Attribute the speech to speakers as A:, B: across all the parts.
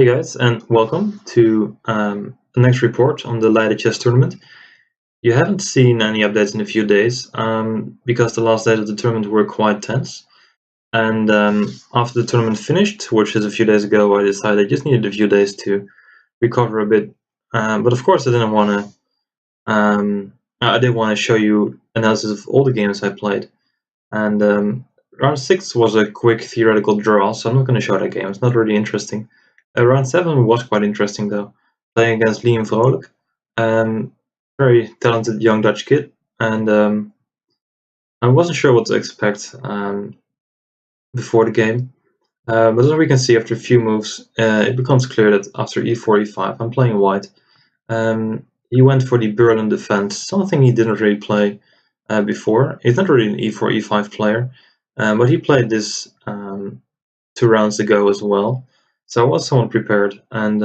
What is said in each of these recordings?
A: Hey guys, and welcome to the next report on the Leiden Chess Tournament. You haven't seen any updates in a few days because the last days of the tournament were quite tense. And after the tournament finished, which is a few days ago, I decided I just needed a few days to recover a bit. But of course, I didn't want to. I did want to show you analysis of all the games I played. And round 6 was a quick theoretical draw, so I'm not going to show that game. It's not really interesting. Round 7 was quite interesting though, playing against Liam Vrolijk, very talented young Dutch kid, and I wasn't sure what to expect before the game, but as we can see after a few moves, it becomes clear that after e4, e5, I'm playing white. He went for the Berlin defense, something he didn't really play before. He's not really an e4, e5 player, but he played this 2 rounds ago as well. So I was somewhat prepared, and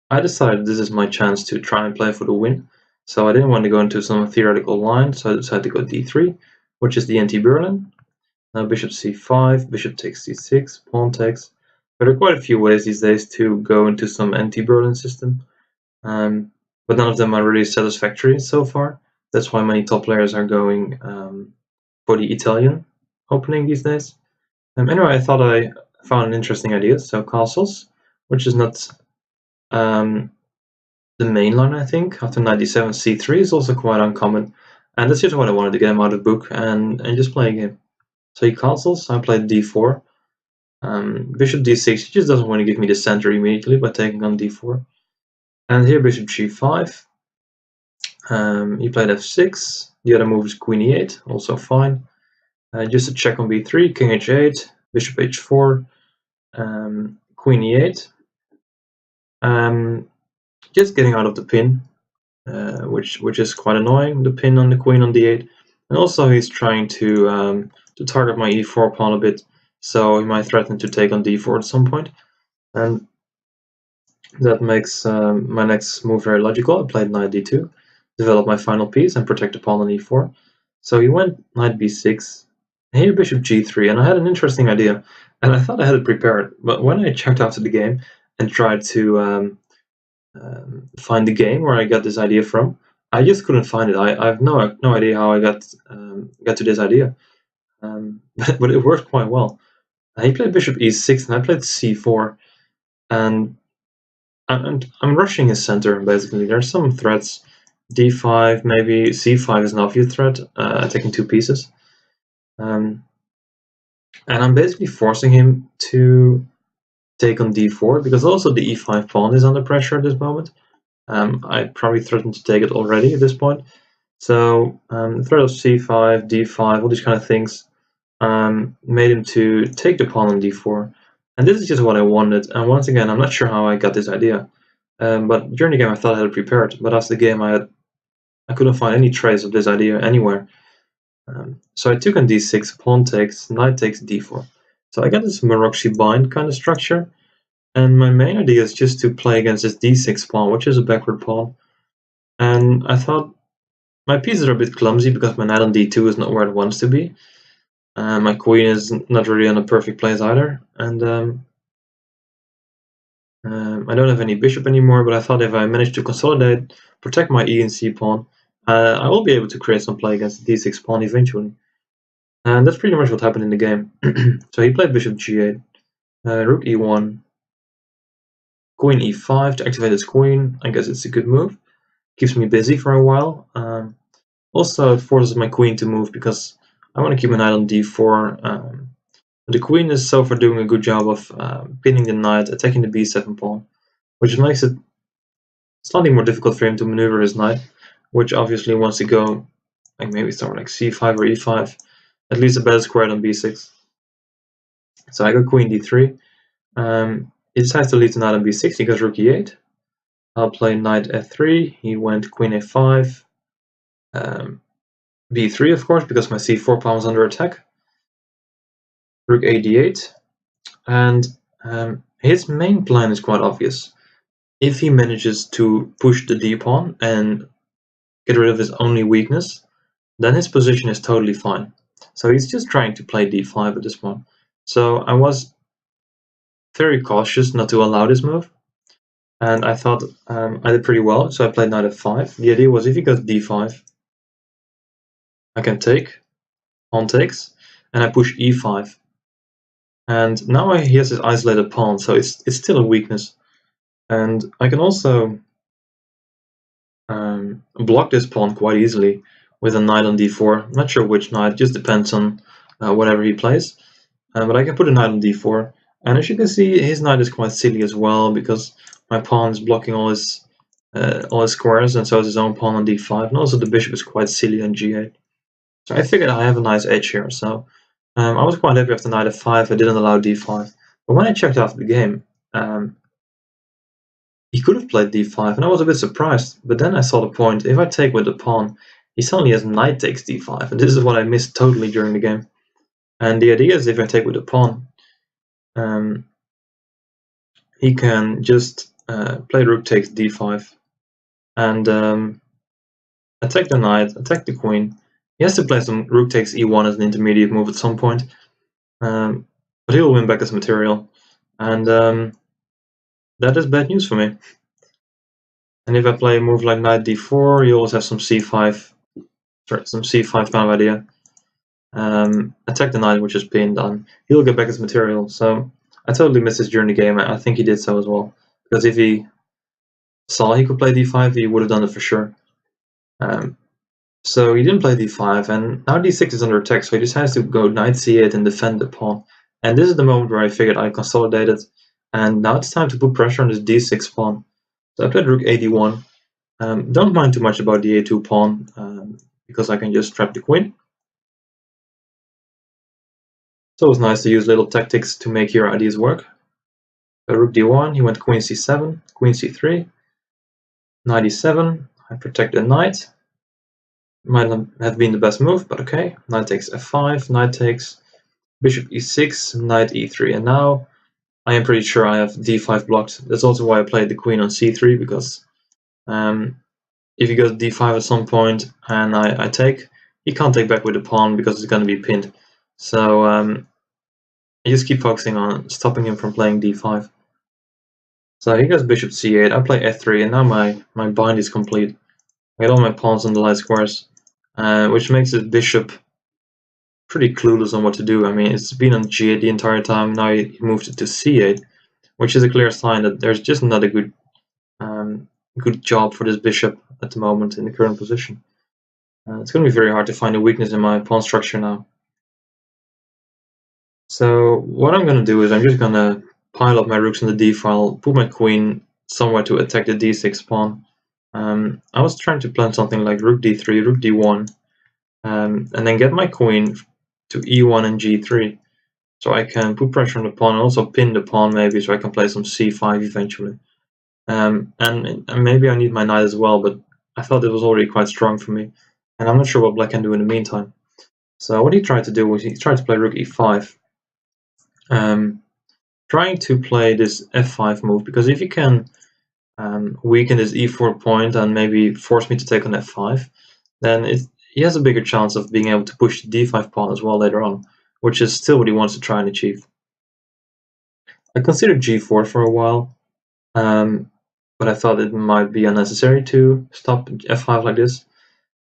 A: I decided this is my chance to try and play for the win. So I didn't want to go into some theoretical line, so I decided to go d3, which is the anti-Berlin. Now bishop c5, bishop takes c6, pawn takes. But there are quite a few ways these days to go into some anti-Berlin system, but none of them are really satisfactory so far. That's why many top players are going for the Italian opening these days. Anyway, I thought I found an interesting idea. So castles, which is not the main line, I think. After knight d7, c3 is also quite uncommon, and that's just what I wanted to get him out of the book and just play a game. So he castles. I played d4. Bishop d6. He just doesn't want to give me the center immediately by taking on d4. And here bishop g5. He played f6. The other move is queen e8, also fine. Just a check on b3, king h8, bishop h4, queen e8. Just getting out of the pin, which is quite annoying. The pin on the queen on d8, and also he's trying to target my e4 pawn a bit, so he might threaten to take on d4 at some point, and that makes my next move very logical. I played knight d2, develop my final piece, and protect the pawn on e4. So he went knight b6. Here bishop g3, and I had an interesting idea, and I thought I had it prepared, but when I checked after the game and tried to find the game where I got this idea from, I just couldn't find it. I have no idea how I got to this idea, but it worked quite well. He played bishop e6, and I played c4, and I'm rushing his center basically. There are some threats. d5, maybe c5 is an obvious threat, taking 2 pieces. And I'm basically forcing him to take on d4, because also the e5 pawn is under pressure at this moment. I probably threatened to take it already at this point. So the threat of c5, d5, all these kind of things made him to take the pawn on d4. And this is just what I wanted. And once again, I'm not sure how I got this idea. But during the game I thought I had it prepared. But after the game I couldn't find any trace of this idea anywhere. So I took on d6, pawn takes, knight takes d4. So I got this Maroczy bind kind of structure, and my main idea is just to play against this d6 pawn, which is a backward pawn. And I thought my pieces are a bit clumsy because my knight on d2 is not where it wants to be. My queen is not really on a perfect place either, and I don't have any bishop anymore, but I thought if I manage to consolidate, protect my e and c pawn, I will be able to create some play against the d6 pawn eventually. And that's pretty much what happened in the game. So he played bishop g8, rook e1, queen e5 to activate his queen. I guess it's a good move. Keeps me busy for a while. Also, it forces my queen to move because I want to keep my knight on d4. The queen is so far doing a good job of pinning the knight, attacking the b7 pawn, which makes it slightly more difficult for him to maneuver his knight, which obviously wants to go like maybe somewhere like c5 or e5, at least a better square on b6. So I go queen d3. He decides to leave the knight on b6. He goes rook e8. I'll play knight f3. He went queen a5. b3, of course, because my c4 pawn was under attack. Rook a d8. And his main plan is quite obvious. If he manages to push the d pawn and get rid of his only weakness, then his position is totally fine. So he's just trying to play d5 at this point. So I was very cautious not to allow this move. And I thought I did pretty well, so I played knight f5. The idea was if he goes d5, I can take, pawn takes, and I push e5. And now he has his isolated pawn, so it's still a weakness. And I can also block this pawn quite easily with a knight on d4. I'm not sure which knight, just depends on whatever he plays. But I can put a knight on d4. And as you can see, his knight is quite silly as well, because my pawn is blocking all his squares, and so is his own pawn on d5. And also the bishop is quite silly on g8. So I figured I have a nice edge here. So I was quite happy after knight f5. I didn't allow d5. But when I checked after the game, he could have played d5, and I was a bit surprised. But then I saw the point. If I take with the pawn, he suddenly has knight takes d5, and this is what I missed totally during the game. And the idea is if I take with the pawn, he can just play rook takes d5 and attack the knight, attack the queen. He has to play some rook takes e1 as an intermediate move at some point, but he'll win back his material, and that is bad news for me. And if I play a move like knight d4, you always have some c5 kind of idea. Attack the knight, which is pinned on. He'll get back his material. So I totally missed this during the game. I think he did so as well, because if he saw he could play d5, he would have done it for sure. So he didn't play d5, and now d6 is under attack, so he just has to go knight c8 and defend the pawn. And this is the moment where I figured I consolidated, and now it's time to put pressure on this d6 pawn. So I played rook a1. Don't mind too much about the a2 pawn, because I can just trap the queen. So it was nice to use little tactics to make your ideas work. So rook d1, he went queen c7, queen c3, knight e7, I protect the knight. Might not have been the best move, but okay. Knight takes f5, knight takes, bishop e6, knight e3, and now I am pretty sure I have d5 blocked. That's also why I played the queen on c3, because if he goes d5 at some point and I take, he can't take back with the pawn because it's going to be pinned. So I just keep focusing on stopping him from playing d5. So he goes bishop c8, I play f3, and now my bind is complete. I get all my pawns on the light squares, which makes his bishop pretty clueless on what to do. I mean, it's been on g8 the entire time, now he moved it to c8, which is a clear sign that there's just not a good job for this bishop at the moment in the current position. It's going to be very hard to find a weakness in my pawn structure now. So what I'm going to do is I'm just going to pile up my rooks on the d file, put my queen somewhere to attack the d6 pawn. I was trying to plan something like rook d3, rook d1, and then get my queen to e1 and g3, so I can put pressure on the pawn and also pin the pawn maybe, so I can play some c5 eventually. And maybe I need my knight as well, but I thought it was already quite strong for me, and I'm not sure what black can do in the meantime. So what he tried to do was he tried to play rook e5, trying to play this f5 move, because if he can weaken this e4 point and maybe force me to take on f5, then he has a bigger chance of being able to push the d5 pawn as well later on, which is still what he wants to try and achieve. I considered g4 for a while, but I thought it might be unnecessary to stop f5 like this.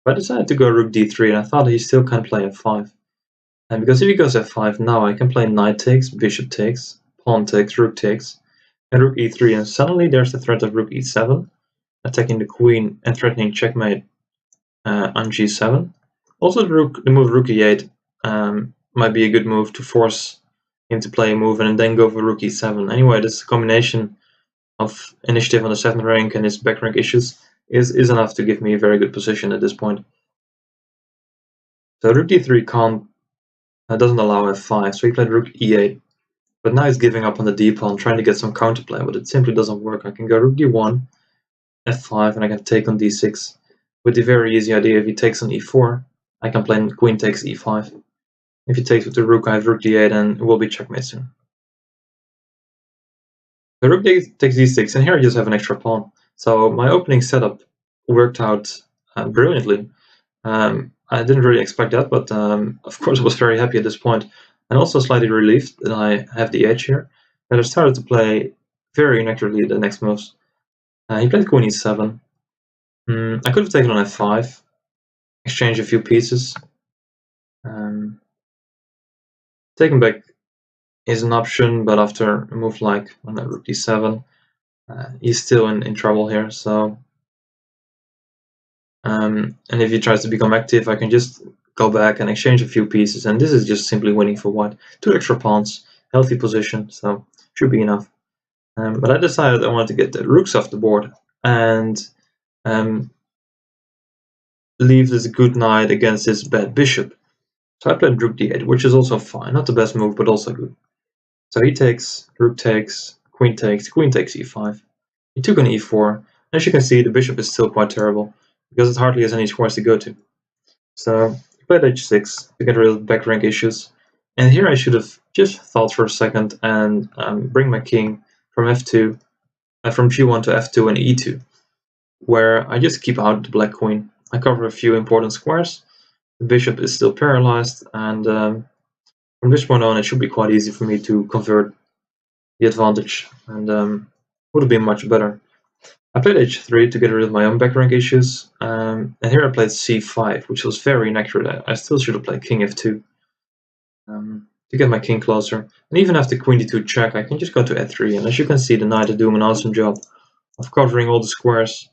A: But I decided to go rook d3, and I thought he still can play f5. And because if he goes f5 now, I can play knight takes, bishop takes, pawn takes, rook takes, and rook e3, and suddenly there's the threat of rook e7, attacking the queen and threatening checkmate on g7. Also the move rook e8 might be a good move to force him to play a move and then go for rook e7. Anyway, this combination of initiative on the 7th rank and his back rank issues is enough to give me a very good position at this point. So rook d3 doesn't allow f5, so he played rook e8. But now he's giving up on the d pawn, trying to get some counterplay, but it simply doesn't work. I can go rook d1, f5, and I can take on d6. With the very easy idea, if he takes on e4, I can play queen takes e5. If he takes with the rook, I have rook d8, and it will be checkmate soon. The rook takes d6, and here I just have an extra pawn. So my opening setup worked out brilliantly. I didn't really expect that, but of course I was very happy at this point, and also slightly relieved that I have the edge here. And I started to play very inaccurately the next moves. He played queen e7. I could have taken on f5, exchange a few pieces. Taking back is an option, but after a move like rook d7, he's still in trouble here. So, and if he tries to become active, I can just go back and exchange a few pieces, and this is just simply winning for white. 2 extra pawns, healthy position, so should be enough. But I decided I wanted to get the rooks off the board and leave this good knight against this bad bishop. So I played rook d8, which is also fine, not the best move, but also good. So he takes, rook takes, queen takes e5. He took on e4. As you can see, the bishop is still quite terrible, because it hardly has any squares to go to. So he played h6 to get rid of back rank issues. And here I should have just thought for a second and bring my king from f2, from g1 to f2 and e2, where I just keep out the black queen. I cover a few important squares. The bishop is still paralyzed, and from this point on, it should be quite easy for me to convert the advantage, and would have been much better. I played h3 to get rid of my own back rank issues, and here I played c5, which was very inaccurate. I still should have played king f2 to get my king closer. And even after queen d2 check, I can just go to f3, and as you can see, the knight is doing an awesome job of covering all the squares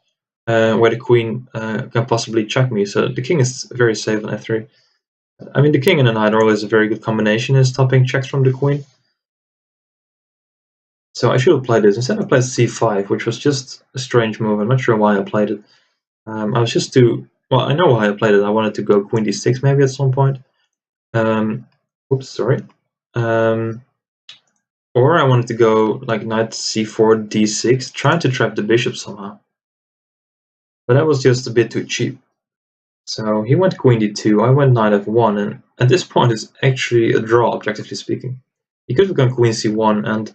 A: where the queen can possibly check me. So the king is very safe on f3. I mean, the king and the knight are always a very good combination in stopping checks from the queen. So I should have played this. Instead I played c5, which was just a strange move. I'm not sure why I played it. I was just too... Well, I know why I played it. I wanted to go queen d6 maybe at some point. Oops, sorry. Or I wanted to go like knight c4, d6, trying to trap the bishop somehow. But that was just a bit too cheap. So he went queen d2, I went knight f1, and at this point it's actually a draw, objectively speaking. He could have gone queen c1, and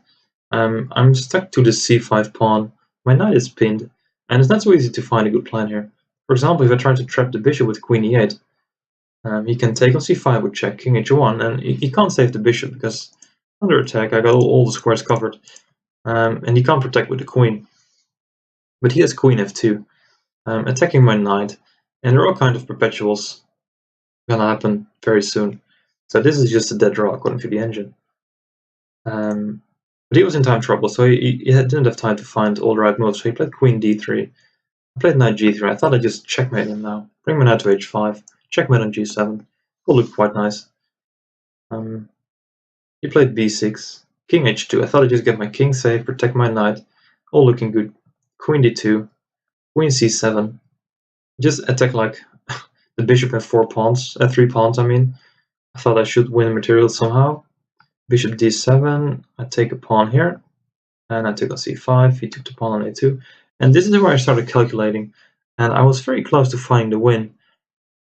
A: I'm stuck to the c5 pawn. My knight is pinned, and it's not so easy to find a good plan here. For example, if I try to trap the bishop with queen e8, he can take on c5 with check, king h1, and he can't save the bishop because under attack I got all the squares covered, and he can't protect with the queen. But he has queen f2, attacking my knight, and there are all kinds of perpetuals gonna happen very soon. So this is just a dead draw according to the engine. But he was in time trouble, so he didn't have time to find all the right moves. So he played queen d3. I played knight g3. I thought I'd just checkmate him now. Bring my knight to h5. Checkmate on g7. Will look quite nice. He played b6. King h2. I thought I'd just get my king safe, protect my knight. All looking good. Queen d2. Queen c7. Just attack like the bishop and 3 pawns, I mean. I thought I should win material somehow. Bishop d7, I take a pawn here, and I took on c5, he took the pawn on a2. And this is where I started calculating, and I was very close to finding the win.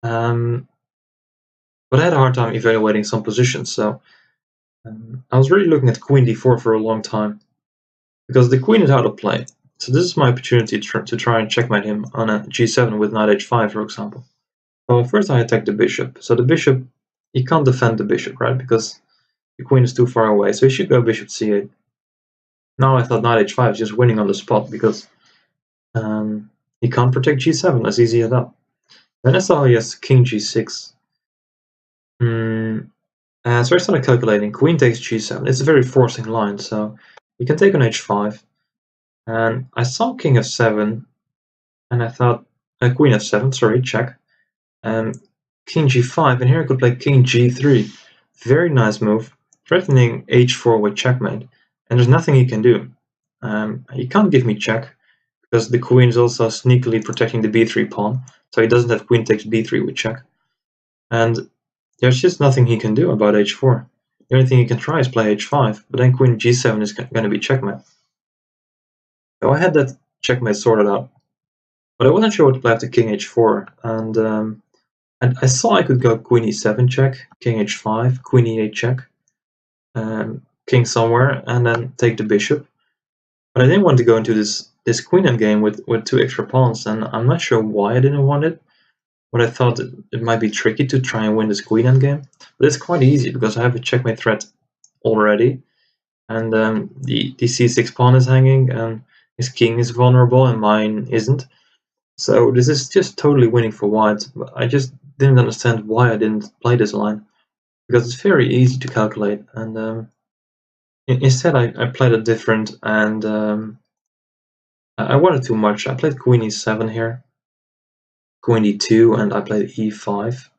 A: But I had a hard time evaluating some positions, so I was really looking at queen d4 for a long time, because the queen is out of play. So this is my opportunity to try and checkmate him on a g7 with knight h5, for example. So first I attack the bishop. So the bishop, he can't defend the bishop, right? Because the queen is too far away, so he should go bishop c8. Now I thought knight h5 is just winning on the spot because he can't protect g7 as easy as that. Then I saw he has king g6. So I started calculating. Queen takes g7. It's a very forcing line, so he can take on h5. And I saw king f7, and I thought queen f7. Sorry, check. King g5, and here I could play king g3. Very nice move, threatening h4 with checkmate. And there's nothing he can do. He can't give me check, because the queen is also sneakily protecting the b3 pawn, so he doesn't have queen takes b3 with check. And there's just nothing he can do about h4. The only thing he can try is play h5, but then queen g7 is going to be checkmate. So I had that checkmate sorted out, but I wasn't sure what to play after king h4, and I saw I could go queen e7 check, king h5, queen e8 check, king somewhere, and then take the bishop. But I didn't want to go into this queen endgame with 2 extra pawns, and I'm not sure why I didn't want it. But I thought it might be tricky to try and win this queen endgame. But it's quite easy because I have a checkmate threat already. and the c6 pawn is hanging, and his king is vulnerable, and mine isn't. So this is just totally winning for white. I just didn't understand why I didn't play this line, because it's very easy to calculate, and instead I played it different, and I wanted too much. I played queen e7 here, queen d2, and I played e5.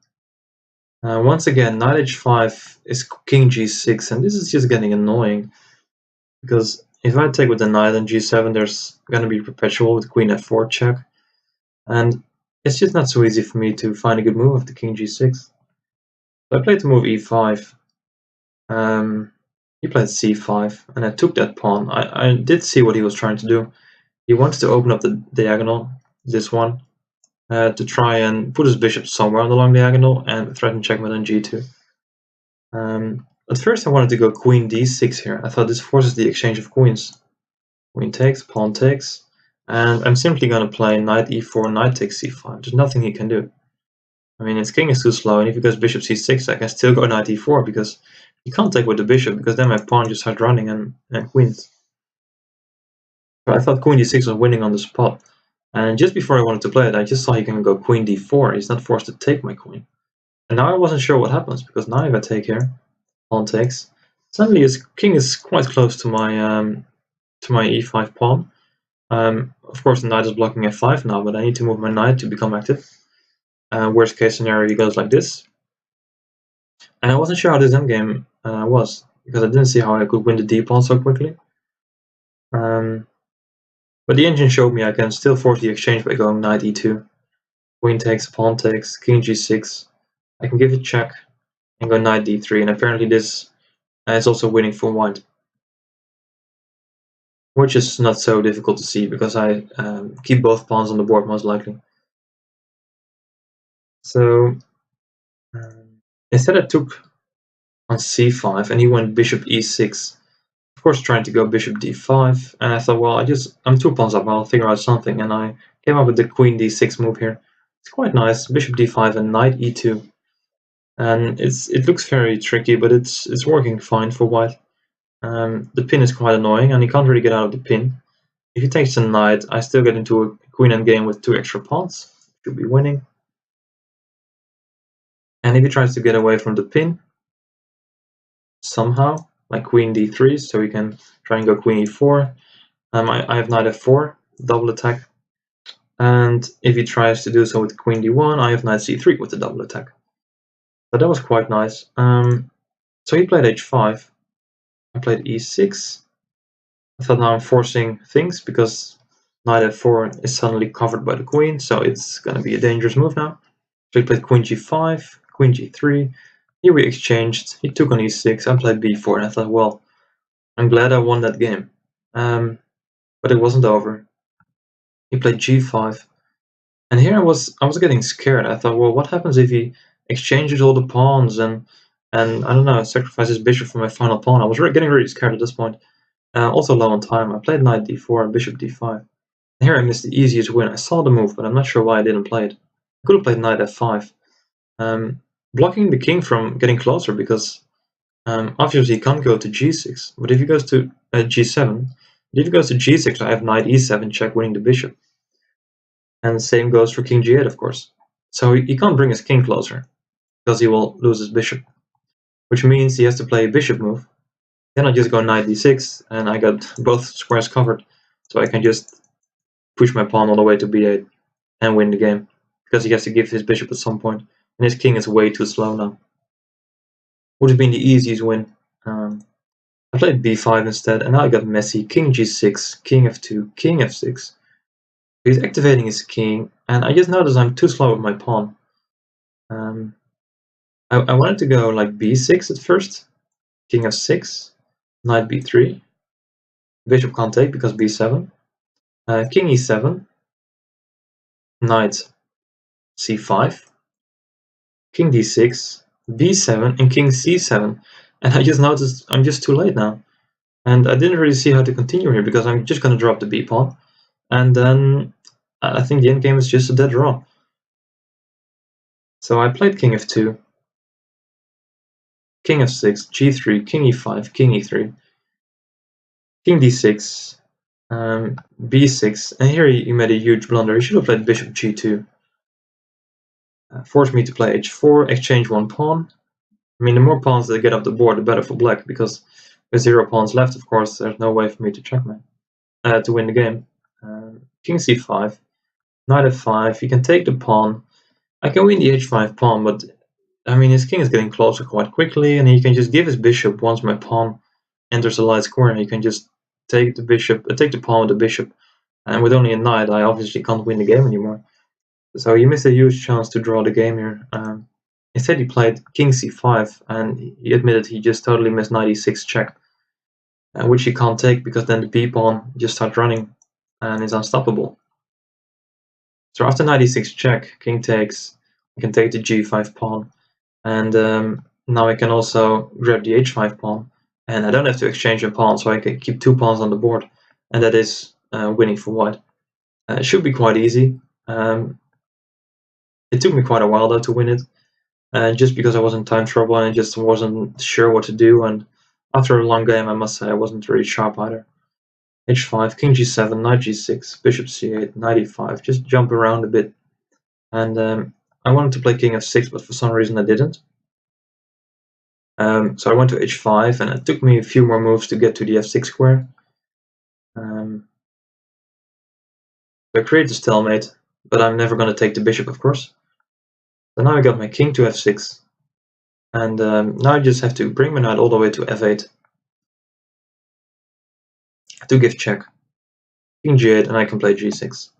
A: Once again, knight h5 is king g6, and this is just getting annoying, because if I take with the knight on g7, there's going to be perpetual with queen f4 check, and it's just not so easy for me to find a good move after king g6. So I played the move e5. He played c5, and I took that pawn. I did see what he was trying to do. He wants to open up the diagonal, this one, to try and put his bishop somewhere on the long diagonal and threaten checkmate on g2. At first I wanted to go queen d6 here. I thought this forces the exchange of queens. Queen takes, pawn takes, and I'm simply going to play knight e4, knight takes c5. There's nothing he can do. I mean, his king is too slow, and if he goes bishop c6, I can still go knight e4, because he can't take with the bishop, because then my pawn just starts running and queens. So I thought queen d6 was winning on the spot, and just before I wanted to play it, I just saw he can go queen d4. He's not forced to take my queen. And now I wasn't sure what happens, because now if I take here, pawn takes, suddenly his king is quite close to my e5 pawn. Of course, the knight is blocking f5 now, but I need to move my knight to become active. Worst case scenario, he goes like this. And I wasn't sure how this endgame was, because I didn't see how I could win the d pawn so quickly. But the engine showed me I can still force the exchange by going knight e2. Queen takes, pawn takes, king g6. I can give it check and go knight d3, and apparently this is also winning for white. Which is not so difficult to see, because I keep both pawns on the board most likely. So instead I took on c5, and he went bishop e6. Of course, trying to go bishop d5, and I thought, well, I'm 2 pawns up, I'll figure out something, and I came up with the queen d6 move here. It's quite nice, bishop d5 and knight e2, and it looks very tricky, but it's working fine for white. The pin is quite annoying, and he can't really get out of the pin. If he takes the knight, I still get into a queen endgame with 2 extra pawns. Should be winning. And if he tries to get away from the pin, somehow, like queen d3, so he can try and go queen e4. I have knight f4, double attack. And if he tries to do so with queen d1, I have knight c3 with the double attack. So that was quite nice. So he played h5. I played e6. I thought now I'm forcing things, because knight f4 is suddenly covered by the queen, so it's going to be a dangerous move now. So he played queen g5, queen g3. Here we exchanged. He took on e6. I played b4, and I thought, well, I'm glad I won that game. But it wasn't over. He played g5, and here I was getting scared. I thought, well, what happens if he exchanges all the pawns and I don't know, sacrifices bishop for my final pawn? I was getting really scared at this point. Also low on time. I played knight d4 and bishop d5. And here I missed the easiest win. I saw the move, but I'm not sure why I didn't play it. I could have played knight f5, blocking the king from getting closer, because obviously he can't go to g6. But if he goes to g7, if he goes to g6, I have knight e7 check, winning the bishop. And the same goes for king g8, of course. So he can't bring his king closer, because he will lose his bishop. Which means he has to play a bishop move. Then I just go knight d6, and I got both squares covered. So I can just push my pawn all the way to b8 and win the game, because he has to give his bishop at some point, and his king is way too slow now. Would have been the easiest win. I played b5 instead, and now I got messy. King g6, king f2, king f6. He's activating his king, and I just noticed I'm too slow with my pawn. I wanted to go like b6 at first, king f6, knight b3, bishop can't take because b7, king e7, knight c5, king d6, b7, and king c7. And I just noticed I'm just too late now. And I didn't really see how to continue here, because I'm just going to drop the b pawn. And then I think the endgame is just a dead draw. So I played king f2, king f6, g3, king e5, king e3. king d6, b6, and here he made a huge blunder. He should have played bishop g2. Forced me to play h4, exchange one pawn. I mean, the more pawns that get off the board, the better for black, because with 0 pawns left, of course, there's no way for me to checkmate, to win the game. King c5, knight f5, he can take the pawn. I can win the h5 pawn, but I mean, his king is getting closer quite quickly, and he can just give his bishop once my pawn enters the light square. He can just take the pawn with the bishop, and with only a knight, I obviously can't win the game anymore. So he missed a huge chance to draw the game here. Instead, he played king c5, and he admitted he just totally missed knight e6 check, which he can't take because then the b pawn just starts running and is unstoppable. So after knight e6 check, king takes, I can take the g5 pawn, and now I can also grab the h5 pawn, and I don't have to exchange a pawn, so I can keep 2 pawns on the board, and that is winning for white. It should be quite easy. It took me quite a while though to win it, just because I was in time trouble and I just wasn't sure what to do, and after a long game I must say I wasn't really sharp either. h5, king g7, knight g6, bishop c8, knight e5, just jump around a bit, and I wanted to play king f6, but for some reason I didn't. So I went to h5, and it took me a few more moves to get to the f6 square. I created a stalemate, but I'm never going to take the bishop, of course. So now I got my king to f6, and now I just have to bring my knight all the way to f8 to give check. King g8, and I can play g6.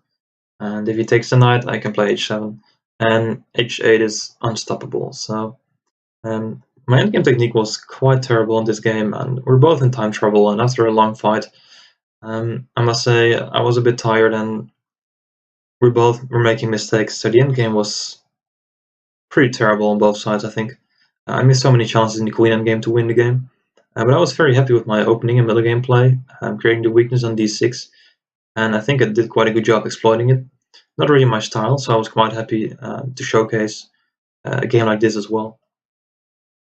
A: And if he takes the knight, I can play h7, and h8 is unstoppable. So my endgame technique was quite terrible in this game, and we're both in time trouble. And after a long fight, I must say I was a bit tired, and we both were making mistakes. So the endgame was pretty terrible on both sides, I think. I missed so many chances in the queen endgame to win the game. But I was very happy with my opening and middle game play, creating the weakness on d6, and I think I did quite a good job exploiting it. Not really my style, so I was quite happy to showcase a game like this as well.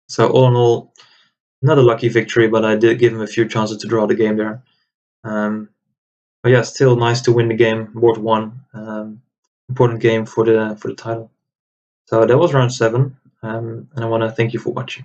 A: So all in all, not a lucky victory, but I did give him a few chances to draw the game there. But yeah, still nice to win the game, board 1, important game for the title. So that was round 7, and I want to thank you for watching.